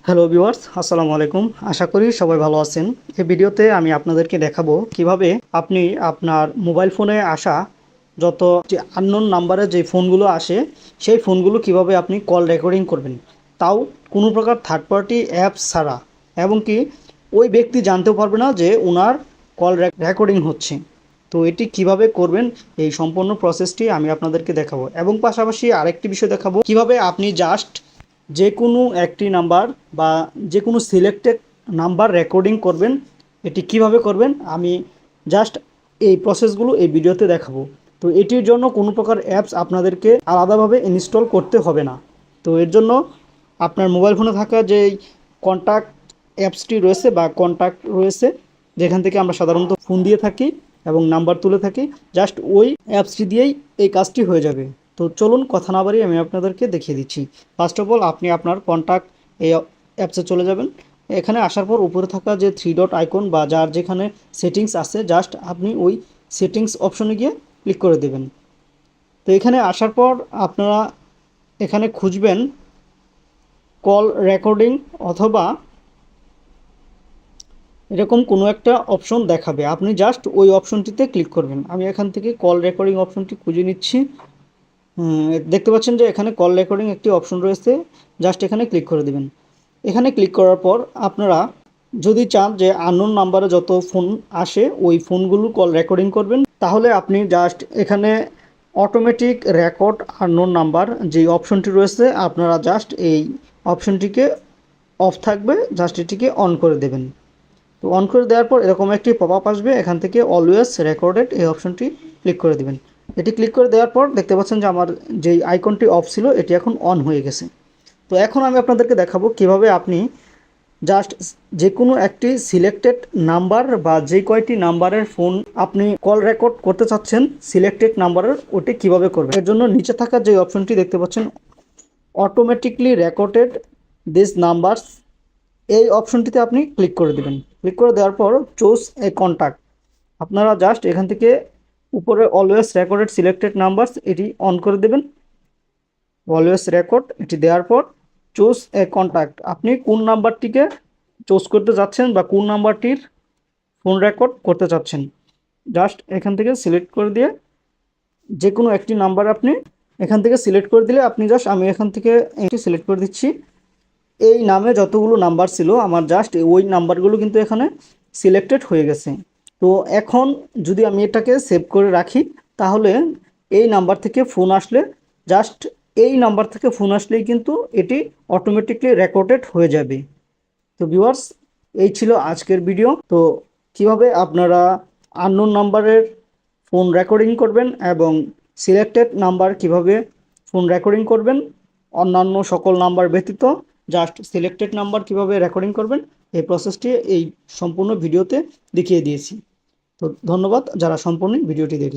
Hello viewers, আসসালামু আলাইকুম। আশা করি সবাই ভালো আছেন। এই ভিডিওতে আমি আপনাদেরকে দেখাবো কিভাবে আপনি আপনার মোবাইল ফোনে আসা যত যে আননোন নাম্বারে যে ফোনগুলো আসে সেই ফোনগুলো কিভাবে আপনি কল রেকর্ডিং করবেন, তাও কোনো প্রকার থার্ড পার্টি অ্যাপস ছাড়া, এবং কি ওই ব্যক্তি জানতেও পারবে না যে ওনার কল রেকর্ডিং হচ্ছে। তো এটি কিভাবে করবেন এই সম্পূর্ণ প্রসেসটি আমি আপনাদেরকে দেখাবো, এবং পাশাপাশি আরেকটি বিষয় দেখাবো কিভাবে আপনি জাস্ট যে কোনো একটি নাম্বার বা যে কোনো সিলেক্টেড নাম্বার রেকর্ডিং করবেন। এটি কিভাবে করবেন আমি জাস্ট এই প্রসেসগুলো এই ভিডিওতে দেখাবো। তো এটির জন্য কোনো প্রকার অ্যাপস আপনাদেরকে আলাদাভাবে ইনস্টল করতে হবে না। তো এর জন্য আপনার মোবাইল ফোনে থাকা যেই কন্ট্যাক্ট অ্যাপসটি রয়েছে বা কন্ট্যাক্ট রয়েছে, যেখান থেকে আমরা সাধারণত ফোন দিয়ে থাকি এবং নাম্বার তুলে থাকি, জাস্ট ওই অ্যাপসটি দিয়েই এই কাজটি হয়ে যাবে। তো চলুন কথা না বাড়িয়ে আমি আপনাদেরকে দেখিয়ে দিচ্ছি। ফার্স্ট অফ অল আপনি আপনার কন্ট্যাক্ট এই অ্যাপসে চলে যাবেন। এখানে আসার পর উপরে থাকা যে 3 ডট আইকন বা যার যেখানে সেটিংস আছে, জাস্ট আপনি ওই সেটিংস অপশনে গিয়ে ক্লিক করে দেবেন। তো এখানে আসার পর আপনারা এখানে খুঁজবেন কল রেকর্ডিং, অথবা এরকম কোনো একটা অপশন দেখাবে, আপনি জাস্ট ওই অপশনটিতে ক্লিক করবেন। আমি এখান থেকে কল রেকর্ডিং অপশনটি খুঁজে নিচ্ছি। দেখতে পাচ্ছেন যে এখানে কল রেকর্ডিং একটি অপশন রয়েছে, জাস্ট এখানে ক্লিক করে দিবেন। এখানে ক্লিক করার পর আপনারা যদি চান যে আননোন নাম্বারে যত ফোন আসে ওই ফোনগুলো কল রেকর্ডিং করবেন, তাহলে আপনি জাস্ট এখানে অটোমেটিক রেকর্ড আননোন নাম্বার যে অপশনটি রয়েছে, আপনারা জাস্ট এই অপশনটিকে অফ থাকবে, জাস্ট এটিকে অন করে দেবেন। তো অন করে দেওয়ার পর এরকম একটি পপ আপ আসবে, এখান থেকে অলওয়েজ রেকর্ডেড এই অপশনটি ক্লিক করে দিবেন। এটি ক্লিক করে দেওয়ার পর দেখতে পাচ্ছেন যে আমার যেই আইকনটি অফ ছিল এটি এখন অন হয়ে গেছে। তো এখন আমি আপনাদেরকে দেখাবো কিভাবে আপনি জাস্ট যে কোনো একটি সিলেক্টেড নাম্বার বা যে কয়টি নাম্বারের ফোন আপনি কল রেকর্ড করতে চাচ্ছেন সিলেক্টেড নাম্বারের, ওটি কিভাবে করবেন। এর জন্য নিচে থাকা যে অপশনটি দেখতে পাচ্ছেন অটোমেটিকলি রেকর্ডেড দিস নাম্বারস, এই অপশনটিতে আপনি ক্লিক করে দেবেন। ক্লিক করে দেওয়ার পর চুজ এ কন্ট্যাক্ট, আপনারা জাস্ট এখান থেকে উপরে অলওয়েজ রেকর্ডেড সিলেক্টেড নাম্বারস এটি অন করে দেবেন। অলওয়েজ রেকর্ড এটি দেওয়ার পর চুজ এ কন্ট্যাক্ট, আপনি কোন নাম্বারটিকে চুজ করতে যাচ্ছেন বা কোন নাম্বারটির ফোন রেকর্ড করতে চাচ্ছেন, জাস্ট এখান থেকে সিলেক্ট করে দিয়ে যে কোনো একটি নাম্বার আপনি এখান থেকে সিলেক্ট করে দিলে আপনি জাস্ট, আমি এখান থেকে এটি সিলেক্ট করে দিচ্ছি। এই নামে যতগুলো নাম্বার ছিল আমার জাস্ট ওই নাম্বারগুলো কিন্তু এখানে সিলেক্টেড হয়ে গেছে। তো এখন যদি আমি এটাকে সেভ করে রাখি, তাহলে এই নাম্বার থেকে ফোন আসলে জাস্ট এই নাম্বার থেকে ফোন আসলেই কিন্তু এটি অটোমেটিকলি রেকর্ডেড হয়ে যাবে। তো ভিউয়ার্স, এই ছিল আজকের ভিডিও। তো কিভাবে আপনারা আননোন নাম্বারের ফোন রেকর্ডিং করবেন এবং সিলেক্টেড নাম্বার কিভাবে ফোন রেকর্ডিং করবেন, অন্যান্য সকল নাম্বার ব্যতীত জাস্ট সিলেক্টেড নাম্বার কিভাবে রেকর্ডিং করবেন, এই প্রসেসটি এই সম্পূর্ণ ভিডিওতে দেখিয়ে দিয়েছি। তো ধন্যবাদ যারা সম্পূর্ণ ভিডিওটি দেখেছেন।